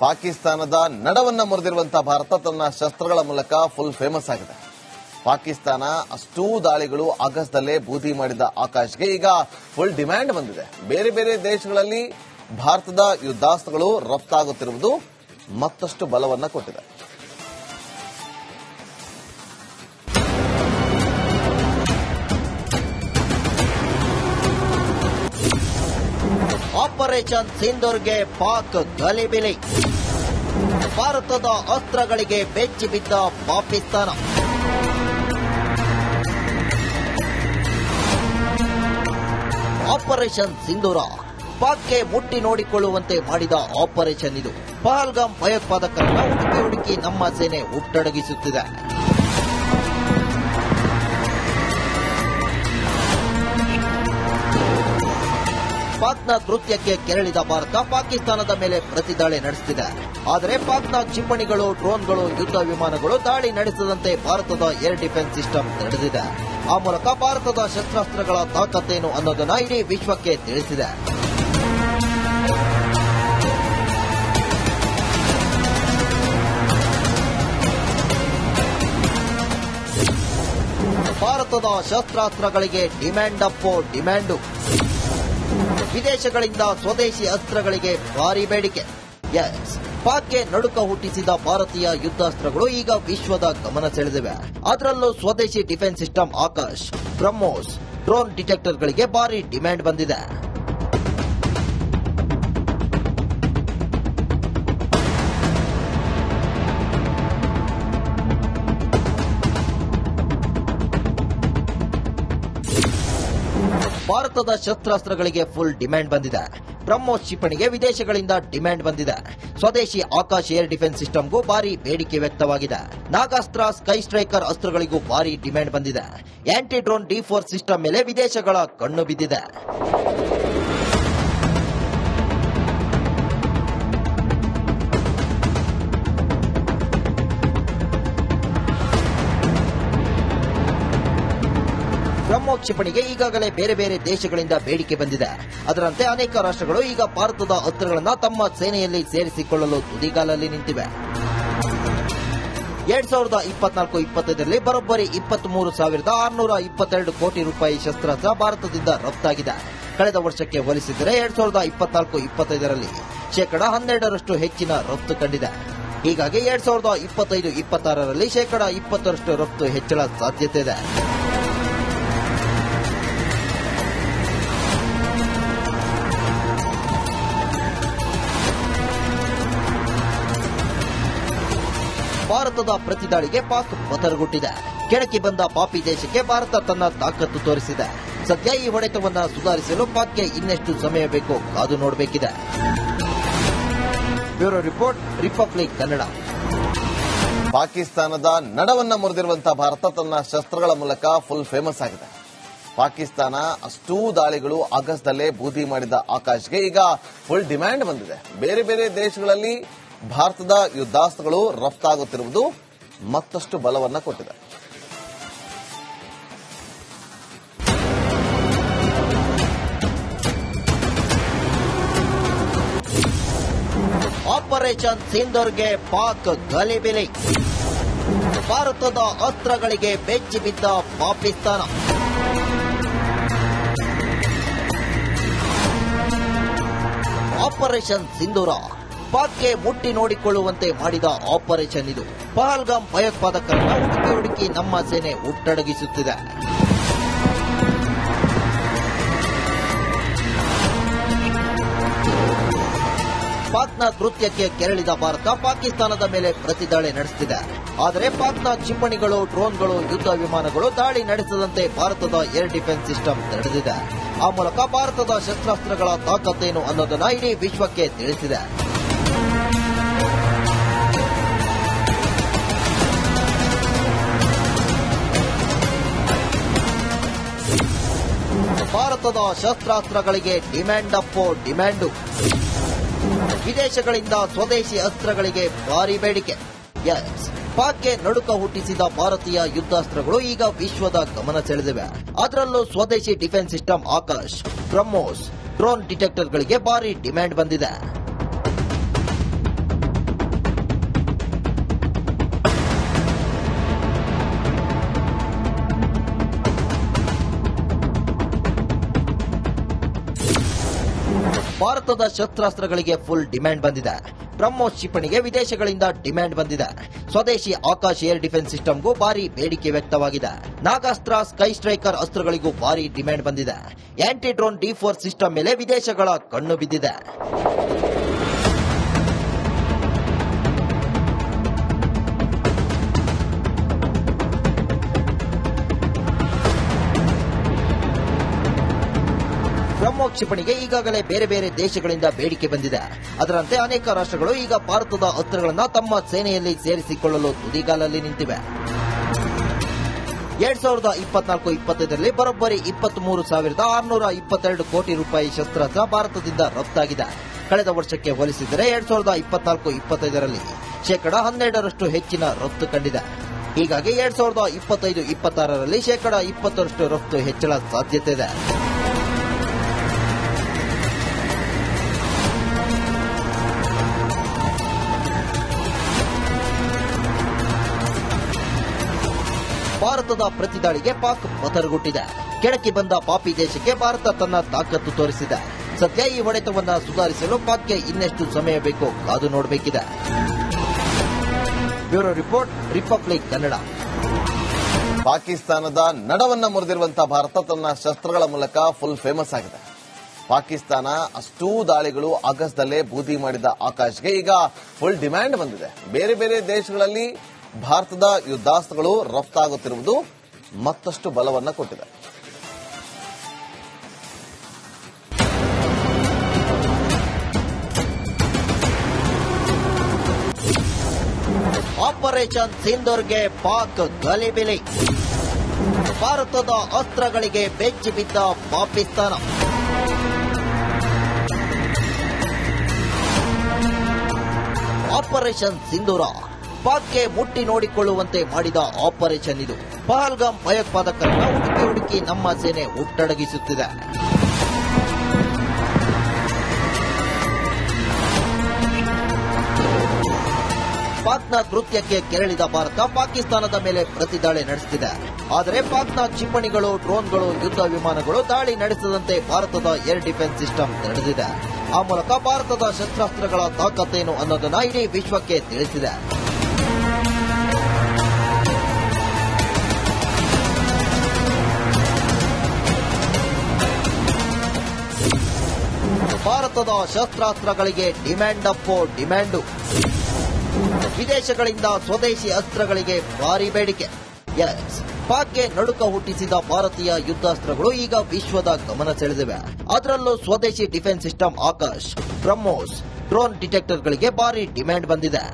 ಪಾಕಿಸ್ತಾನದ ನಡವನ್ನ ಮುರಿದಿರುವಂತಹ ಭಾರತ ತನ್ನ ಶಸ್ತ್ರಗಳ ಮೂಲಕ ಫುಲ್ ಫೇಮಸ್ ಆಗಿದೆ. ಪಾಕಿಸ್ತಾನ ಅಷ್ಟೂ ದಾಳಿಗಳು ಆಗಸ್ಟ್ದಲ್ಲೇ ಬೂದಿ ಮಾಡಿದ ಆಕಾಶ್ಗೆ ಈಗ ಫುಲ್ ಡಿಮ್ಯಾಂಡ್ ಬಂದಿದೆ. ಬೇರೆ ಬೇರೆ ದೇಶಗಳಲ್ಲಿ ಭಾರತದ ಯುದ್ಧಾಸ್ತ್ರಗಳು ರಫ್ತಾಗುತ್ತಿರುವುದು ಮತ್ತಷ್ಟು ಬಲವನ್ನ ಕೊಟ್ಟಿದೆ. ಆಪರೇಷನ್ ಸಿಂಧೂರ್ಗೆ ಪಾಕ್ ಗಲಿಬಿಲಿ. ಭಾರತದ ಅಸ್ತ್ರಗಳಿಗೆ ಬೆಚ್ಚಿ ಬಿದ್ದ ಪಾಕಿಸ್ತಾನ. ಆಪರೇಷನ್ ಸಿಂಧೂರ ಪಾಕ್ಗೆ ಮುಟ್ಟಿ ನೋಡಿಕೊಳ್ಳುವಂತೆ ಮಾಡಿದ ಆಪರೇಷನ್ ಇದು. ಪಹಲ್ಗಾಮ್ ಭಯೋತ್ಪಾದಕರನ್ನು ಹುಡುಕಿ ನಮ್ಮ ಸೇನೆ ಹುಟ್ಟಡಗಿಸುತ್ತಿದೆ. ಪಾಕ್ನ ಕೃತ್ಯಕ್ಕೆ ಕೆರಳಿದ ಭಾರತ ಪಾಕಿಸ್ತಾನದ ಮೇಲೆ ಪ್ರತಿದಾಳಿ ನಡೆಸುತ್ತಿದೆ. ಆದರೆ ಪಾಕ್ನ ಕ್ಷಿಪಣಿಗಳು, ಡ್ರೋನ್ಗಳು, ಯುದ್ಧ ವಿಮಾನಗಳು ದಾಳಿ ನಡೆಸದಂತೆ ಭಾರತದ ಏರ್ ಡಿಫೆನ್ಸ್ ಸಿಸ್ಟಮ್ ತಡೆದಿದೆ. ಆ ಮೂಲಕ ಭಾರತದ ಶಸ್ತ್ರಾಸ್ತ್ರಗಳ ತಾಕತ್ತೇನು ಅನ್ನೋದನ್ನ ಇಡೀ ವಿಶ್ವಕ್ಕೆ ತಿಳಿಸಿದೆ. ಭಾರತದ ಶಸ್ತ್ರಾಸ್ತ್ರಗಳಿಗೆ ಡಿಮ್ಯಾಂಡ್ ಅಪ್ಪೋ ಡಿಮ್ಯಾಂಡು. ವಿದೇಶಗಳಿಂದ ಸ್ವದೇಶಿ ಅಸ್ತ್ರಗಳಿಗೆ ಭಾರಿ ಬೇಡಿಕೆ. ಪಾಕ್ಗೆ ನಡುಕ ಹುಟ್ಟಿಸಿದ ಭಾರತೀಯ ಯುದ್ಧಾಸ್ತ್ರಗಳು ಈಗ ವಿಶ್ವದ ಗಮನ ಸೆಳೆದಿವೆ. ಅದರಲ್ಲೂ ಸ್ವದೇಶಿ defence system Akash, BrahMos, drone ಡಿಟೆಕ್ಟರ್ಗಳಿಗೆ ಭಾರಿ ಡಿಮ್ಯಾಂಡ್ ಬಂದಿದೆ. ಭಾರತದ ಶಸ್ತ್ರಾಸ್ತ್ರಗಳಿಗೆ ಫುಲ್ ಡಿಮ್ಯಾಂಡ್ ಬಂದಿದೆ. ಬ್ರಹ್ಮೋಸ್ ಕ್ಷಿಪಣಿಗೆ ವಿದೇಶಗಳಿಂದ ಡಿಮ್ಯಾಂಡ್ ಬಂದಿದೆ. ಸ್ವದೇಶಿ ಆಕಾಶ್ ಏರ್ ಡಿಫೆನ್ಸ್ ಸಿಸ್ಟಮ್ಗೂ ಭಾರಿ ಬೇಡಿಕೆ ವ್ಯಕ್ತವಾಗಿದೆ. ನಾಗಾಸ್ತ್ರ, ಸ್ಕೈ ಸ್ಟ್ರೈಕರ್ ಅಸ್ತ್ರಗಳಿಗೂ ಭಾರಿ ಡಿಮ್ಯಾಂಡ್ ಬಂದಿದೆ. ಆಂಟಿ ಡ್ರೋನ್ D4 ಸಿಸ್ಟಮ್ ಮೇಲೆ ವಿದೇಶಗಳ ಕಣ್ಣು ಬಿದ್ದಿದೆ. ಬ್ರಹ್ಮೋಸ್ ಕ್ಷಿಪಣಿಗೆ ಈಗಾಗಲೇ ಬೇರೆ ಬೇರೆ ದೇಶಗಳಿಂದ ಬೇಡಿಕೆ ಬಂದಿದೆ. ಅದರಂತೆ ಅನೇಕ ರಾಷ್ಟ್ರಗಳು ಈಗ ಭಾರತದ ಅಸ್ತ್ರಗಳನ್ನು ತಮ್ಮ ಸೇನೆಯಲ್ಲಿ ಸೇರಿಸಿಕೊಳ್ಳಲು ತುದಿಗಾಲಲ್ಲಿ ನಿಂತಿವೆ. 2024-25ರಲ್ಲಿ ಬರೋಬ್ಬರಿ 23,622 ಕೋಟಿ ರೂಪಾಯಿ ಶಸ್ತ್ರಾಸ್ತ್ರ ಭಾರತದಿಂದ ರಫ್ತಾಗಿದೆ. ಕಳೆದ ವರ್ಷಕ್ಕೆ ಹೋಲಿಸಿದರೆ 2024-25ರಲ್ಲಿ ಶೇಕಡಾ 12ರಷ್ಟು ಹೆಚ್ಚಿನ ರಫ್ತು ಕಂಡಿದೆ. ಹೀಗಾಗಿ 2025-26ರಲ್ಲಿ ಶೇಕಡಾ 20ರಷ್ಟು ರಫ್ತು ಹೆಚ್ಚಳ ಸಾಧ್ಯತೆ ಇದೆ. ಭಾರತದ ಪ್ರತಿದಾಳಿಗೆ ಪಾಕ್ ಪತರಗೊಟ್ಟಿದೆ. ಕೆಣಕಿ ಬಂದ ಪಾಪಿ ದೇಶಕ್ಕೆ ಭಾರತ ತನ್ನ ತಾಕತ್ತು ತೋರಿಸಿದೆ. ಸದ್ಯ ಈ ಹೊಡೆತವನ್ನು ಸುಧಾರಿಸಲು ಪಾಕ್ಗೆ ಇನ್ನೆಷ್ಟು ಸಮಯ ಬೇಕೋ ಕಾದು ನೋಡಬೇಕಿದೆ. Bureau report, republic Kannada. ಪಾಕಿಸ್ತಾನದ ನಡವನ್ನ ಮುರಿದಿರುವಂತಹ ಭಾರತ ತನ್ನ ಶಸ್ತ್ರಗಳ ಮೂಲಕ ಫುಲ್ ಫೇಮಸ್ ಆಗಿದೆ. ಪಾಕಿಸ್ತಾನ ಅಷ್ಟೂ ದಾಳಿಗಳು ಆಗಸ್ಟ್ದಲ್ಲೇ ಬೂದಿ ಮಾಡಿದ ಆಕಾಶ್ಗೆ ಈಗ ಫುಲ್ ಡಿಮ್ಯಾಂಡ್ ಬಂದಿದೆ. ಬೇರೆ ಬೇರೆ ದೇಶಗಳಲ್ಲಿ ಭಾರತದ ಯುದ್ಧಾಸ್ತ್ರಗಳು ರಫ್ತಾಗುತ್ತಿರುವುದು ಮತ್ತಷ್ಟು ಬಲವನ್ನ ಕೊಟ್ಟಿದೆ. ಆಪರೇಷನ್ ಸಿಂಧೂರ್ಗೆ ಪಾಕ್ ಗಲಿಬಿಲಿ. ಭಾರತದ ಅಸ್ತ್ರಗಳಿಗೆ ಬೆಚ್ಚಿ ಬಿದ್ದ ಪಾಕಿಸ್ತಾನ. ಆಪರೇಷನ್ ಸಿಂಧೂರ ಪಾಕ್ಗೆ ಮುಟ್ಟಿ ನೋಡಿಕೊಳ್ಳುವಂತೆ ಮಾಡಿದ ಆಪರೇಷನ್ ಇದು. ಪಹಲ್ಗಾಮ್ ಭಯೋತ್ಪಾದಕರನ್ನು ಹುಡುಕಿ ನಮ್ಮ ಸೇನೆ ಹುಟ್ಟಡಗಿಸುತ್ತಿದೆ. ಪಾಕ್ನ ಕೃತ್ಯಕ್ಕೆ ಕೆರಳಿದ ಭಾರತ ಪಾಕಿಸ್ತಾನದ ಮೇಲೆ ಪ್ರತಿದಾಳಿ ನಡೆಸುತ್ತಿದೆ. ಆದರೆ ಪಾಕ್ನ ಕ್ಷಿಪಣಿಗಳು, ಡ್ರೋನ್ಗಳು, ಯುದ್ಧ ವಿಮಾನಗಳು ದಾಳಿ ನಡೆಸದಂತೆ ಭಾರತದ ಏರ್ ಡಿಫೆನ್ಸ್ ಸಿಸ್ಟಮ್ ತಡೆದಿದೆ. ಆ ಮೂಲಕ ಭಾರತದ ಶಸ್ತ್ರಾಸ್ತ್ರಗಳ ತಾಕತ್ತೇನು ಅನ್ನೋದನ್ನ ಇಡೀ ವಿಶ್ವಕ್ಕೆ ತಿಳಿಸಿದೆ. ಭಾರತದ ಶಸ್ತ್ರಾಸ್ತ್ರಗಳಿಗೆ ಡಿಮ್ಯಾಂಡ್ ಅಪ್ಪೋ ಡಿಮ್ಯಾಂಡು. ವಿದೇಶಗಳಿಂದ ಸ್ವದೇಶಿ ಅಸ್ತ್ರಗಳಿಗೆ ಭಾರಿ ಬೇಡಿಕೆ. ಪಾಕ್ಗೆ ನಡುಕ ಹುಟ್ಟಿಸಿದ ಭಾರತೀಯ ಯುದ್ಧಾಸ್ತ್ರಗಳು ಈಗ ವಿಶ್ವದ ಗಮನ ಸೆಳೆದಿವೆ. ಅದರಲ್ಲೂ ಸ್ವದೇಶಿ defence system Akash, BrahMos, drone ಡಿಟೆಕ್ಟರ್ಗಳಿಗೆ ಭಾರಿ ಡಿಮ್ಯಾಂಡ್ ಬಂದಿದೆ. ಭಾರತದ ಶಸ್ತ್ರಾಸ್ತ್ರಗಳಿಗೆ ಫುಲ್ ಡಿಮ್ಯಾಂಡ್ ಬಂದಿದೆ. ಬ್ರಹ್ಮೋಸ್ ಕ್ಷಿಪಣಿಗೆ ವಿದೇಶಗಳಿಂದ ಡಿಮ್ಯಾಂಡ್ ಬಂದಿದೆ. ಸ್ವದೇಶಿ ಆಕಾಶ್ ಏರ್ ಡಿಫೆನ್ಸ್ ಸಿಸ್ಟಮ್ಗೂ ಭಾರಿ ಬೇಡಿಕೆ ವ್ಯಕ್ತವಾಗಿದೆ. ನಾಗಾಸ್ತ್ರ, ಸ್ಕೈ ಸ್ಟ್ರೈಕರ್ ಅಸ್ತ್ರಗಳಿಗೂ ಭಾರಿ ಡಿಮ್ಯಾಂಡ್ ಬಂದಿದೆ. ಆಂಟಿ ಡ್ರೋನ್ D4 ಸಿಸ್ಟಮ್ ಮೇಲೆ ವಿದೇಶಗಳ ಕಣ್ಣು ಬಿದ್ದಿದೆ. ಬ್ರಹ್ಮೋಸ್ ಕ್ಷಿಪಣಿಗೆ ಈಗಾಗಲೇ ಬೇರೆ ಬೇರೆ ದೇಶಗಳಿಂದ ಬೇಡಿಕೆ ಬಂದಿದೆ. ಅದರಂತೆ ಅನೇಕ ರಾಷ್ಟ್ರಗಳು ಈಗ ಭಾರತದ ಅಸ್ತ್ರಗಳನ್ನು ತಮ್ಮ ಸೇನೆಯಲ್ಲಿ ಸೇರಿಸಿಕೊಳ್ಳಲು ತುದಿಗಾಲಲ್ಲಿ ನಿಂತಿವೆ. 2024-25ರಲ್ಲಿ ಬರೋಬ್ಬರಿ 23,622 ಕೋಟಿ ರೂಪಾಯಿ ಶಸ್ತ್ರಾಸ್ತ್ರ ಭಾರತದಿಂದ ರಫ್ತಾಗಿದೆ. ಕಳೆದ ವರ್ಷಕ್ಕೆ ಹೋಲಿಸಿದರೆ 2024-25ರಲ್ಲಿ ಶೇಕಡಾ 12ರಷ್ಟು ಹೆಚ್ಚಿನ ರಫ್ತು ಕಂಡಿದೆ. ಹೀಗಾಗಿ 2025-26ರಲ್ಲಿ ಶೇಕಡಾ 20ರಷ್ಟು ರಫ್ತು ಹೆಚ್ಚಳ ಸಾಧ್ಯತೆ ಇದೆ. ಭಾರತದ ಪ್ರತಿದಾಳಿಗೆ ಪಾಕ್ ಪತರುಗುಟ್ಟಿದೆ. ಕೆಳಕಿ ಬಂದ ಪಾಪಿ ದೇಶಕ್ಕೆ ಭಾರತ ತನ್ನ ತಾಕತ್ತು ತೋರಿಸಿದೆ. ಸದ್ಯ ಈ ಹೊಡೆತವನ್ನು ಸುಧಾರಿಸಲು ಪಾಕ್ಗೆ ಇನ್ನೆಷ್ಟು ಸಮಯ ಬೇಕೋ ಕಾದು ನೋಡಬೇಕಿದೆ. Bureau report, republic Kannada. ಪಾಕಿಸ್ತಾನದ ನಡವನ್ನ ಮುರಿದಿರುವಂತಹ ಭಾರತ ತನ್ನ ಶಸ್ತ್ರಗಳ ಮೂಲಕ ಫುಲ್ ಫೇಮಸ್ ಆಗಿದೆ. ಪಾಕಿಸ್ತಾನ ಅಷ್ಟೂ ದಾಳಿಗಳು ಆಗಸ್ಟ್ದಲ್ಲೇ ಬೂದಿ ಮಾಡಿದ ಆಕಾಶ್ಗೆ ಈಗ ಫುಲ್ ಡಿಮ್ಯಾಂಡ್ ಬಂದಿದೆ. ಬೇರೆ ಬೇರೆ ದೇಶಗಳಲ್ಲಿ ಭಾರತದ ಯುದ್ಧಾಸ್ತ್ರಗಳು ರಫ್ತಾಗುತ್ತಿರುವುದು ಮತ್ತಷ್ಟು ಬಲವನ್ನ ಕೊಟ್ಟಿದೆ. ಆಪರೇಷನ್ ಸಿಂಧೂರ್ಗೆ ಪಾಕ್ ಗಲಿಬಿಲಿ. ಭಾರತದ ಅಸ್ತ್ರಗಳಿಗೆ ಬೆಚ್ಚಿ ಬಿದ್ದ ಪಾಕಿಸ್ತಾನ. ಆಪರೇಷನ್ ಸಿಂಧೂರ ಪಾಕ್ಗೆ ಮುಟ್ಟಿ ನೋಡಿಕೊಳ್ಳುವಂತೆ ಮಾಡಿದ ಆಪರೇಷನ್ ಇದು. ಪಹಲ್ಗಾಮ್ ಭಯೋತ್ಪಾದಕರನ್ನ ಹುಡುಕಿ ನಮ್ಮ ಸೇನೆ ಹುಟ್ಟಡಗಿಸುತ್ತಿದೆ. ಪಾಕ್ನ ಕೃತ್ಯಕ್ಕೆ ಕೆರಳಿದ ಭಾರತ ಪಾಕಿಸ್ತಾನದ ಮೇಲೆ ಪ್ರತಿದಾಳಿ ನಡೆಸುತ್ತಿದೆ. ಆದರೆ ಪಾಕ್ನ ಕ್ಷಿಪಣಿಗಳು, ಡ್ರೋನ್ಗಳು, ಯುದ್ಧ ವಿಮಾನಗಳು ದಾಳಿ ನಡೆಸದಂತೆ ಭಾರತದ ಏರ್ ಡಿಫೆನ್ಸ್ ಸಿಸ್ಟಮ್ ತಡೆದಿದೆ. ಆ ಮೂಲಕ ಭಾರತದ ಶಸ್ತ್ರಾಸ್ತ್ರಗಳ ತಾಕತ್ತೇನು ಅನ್ನೋದನ್ನ ಇಡೀ ವಿಶ್ವಕ್ಕೆ ತಿಳಿಸಿದೆ. ಭಾರತದ ಶಸ್ತ್ರಾಸ್ತ್ರಗಳಿಗೆ ಡಿಮ್ಯಾಂಡ್ ಅಪ್ಪೋ ಡಿಮ್ಯಾಂಡು. ವಿದೇಶಗಳಿಂದ ಸ್ವದೇಶಿ ಅಸ್ತ್ರಗಳಿಗೆ ಭಾರಿ ಬೇಡಿಕೆ. ಪಾಕ್ಗೆ ನಡುಕ ಹುಟ್ಟಿಸಿದ ಭಾರತೀಯ ಯುದ್ಧಾಸ್ತ್ರಗಳು ಈಗ ವಿಶ್ವದ ಗಮನ ಸೆಳೆದಿವೆ. ಅದರಲ್ಲೂ ಸ್ವದೇಶಿ defence system Akash, BrahMos, drone ಡಿಟೆಕ್ಟರ್ಗಳಿಗೆ ಭಾರಿ ಡಿಮ್ಯಾಂಡ್ ಬಂದಿದೆ.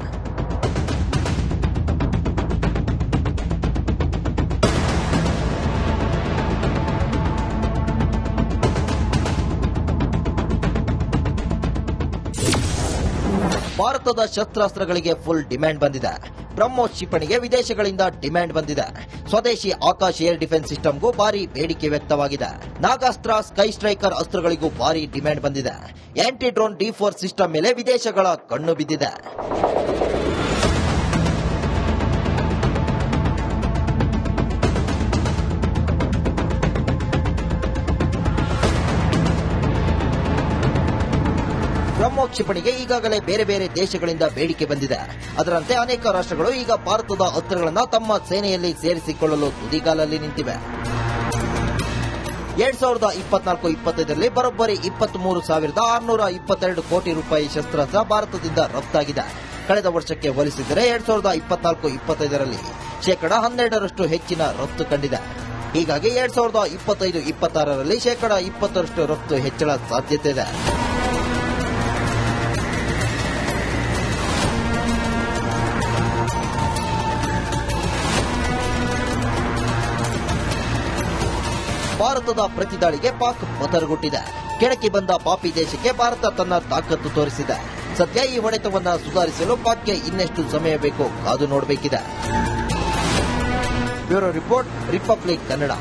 ಭಾರತದ ಶಸ್ತ್ರಾಸ್ತ್ರಗಳಿಗೆ ಫುಲ್ ಡಿಮ್ಯಾಂಡ್ ಬಂದಿದೆ. ಬ್ರಹ್ಮೋಸ್ ಕ್ಷಿಪಣಿಗೆ ವಿದೇಶಗಳಿಂದ ಡಿಮ್ಯಾಂಡ್ ಬಂದಿದೆ. ಸ್ವದೇಶಿ ಆಕಾಶ್ ಏರ್ ಡಿಫೆನ್ಸ್ ಸಿಸ್ಟಮ್ಗೂ ಭಾರಿ ಬೇಡಿಕೆ ವ್ಯಕ್ತವಾಗಿದೆ. ನಾಗಾಸ್ತ್ರ, ಸ್ಕೈ ಸ್ಟ್ರೈಕರ್ ಅಸ್ತ್ರಗಳಿಗೂ ಭಾರಿ ಡಿಮ್ಯಾಂಡ್ ಬಂದಿದೆ. ಆಂಟಿ ಡ್ರೋನ್ D4 ಸಿಸ್ಟಮ್ ಮೇಲೆ ವಿದೇಶಗಳ ಕಣ್ಣು ಬಿದ್ದಿದೆ. ಬ್ರಹ್ಮೋಸ್ ಕ್ಷಿಪಣಿಗೆ ಈಗಾಗಲೇ ಬೇರೆ ಬೇರೆ ದೇಶಗಳಿಂದ ಬೇಡಿಕೆ ಬಂದಿದೆ. ಅದರಂತೆ ಅನೇಕ ರಾಷ್ಟ್ರಗಳು ಈಗ ಭಾರತದ ಅಸ್ತ್ರಗಳನ್ನು ತಮ್ಮ ಸೇನೆಯಲ್ಲಿ ಸೇರಿಸಿಕೊಳ್ಳಲು ತುದಿಗಾಲಲ್ಲಿ ನಿಂತಿವೆ. 2024-25ರಲ್ಲಿ ಬರೋಬ್ಬರಿ 23,622 ಕೋಟಿ ರೂಪಾಯಿ ಶಸ್ತ್ರಾಸ್ತ್ರ ಭಾರತದಿಂದ ರಫ್ತಾಗಿದೆ. ಕಳೆದ ವರ್ಷಕ್ಕೆ ಹೋಲಿಸಿದರೆ 2024-25ರಲ್ಲಿ ಶೇಕಡಾ 12ರಷ್ಟು ಹೆಚ್ಚಿನ ರಫ್ತು ಕಂಡಿದೆ. ಹೀಗಾಗಿ 2025-26ರಲ್ಲಿ ಶೇಕಡಾ 20ರಷ್ಟು ರಫ್ತು ಹೆಚ್ಚಳ ಸಾಧ್ಯತೆ ಇದೆ. ಭಾರತದ ಪ್ರತಿದಾಳಿಗೆ ಪಾಕ್ ಪತರುಗುಟ್ಟಿದೆ. ಕೆಳಕಿ ಬಂದ ಪಾಪಿ ದೇಶಕ್ಕೆ ಭಾರತ ತನ್ನ ತಾಕತ್ತು ತೋರಿಸಿದೆ. ಸದ್ಯ ಈ ಹೊಡೆತವನ್ನು ಸುಧಾರಿಸಲು ಪಾಕ್ಗೆ ಇನ್ನೆಷ್ಟು ಸಮಯ ಬೇಕೋ ಕಾದು ನೋಡಬೇಕಿದೆ. Bureau report, republic Kannada.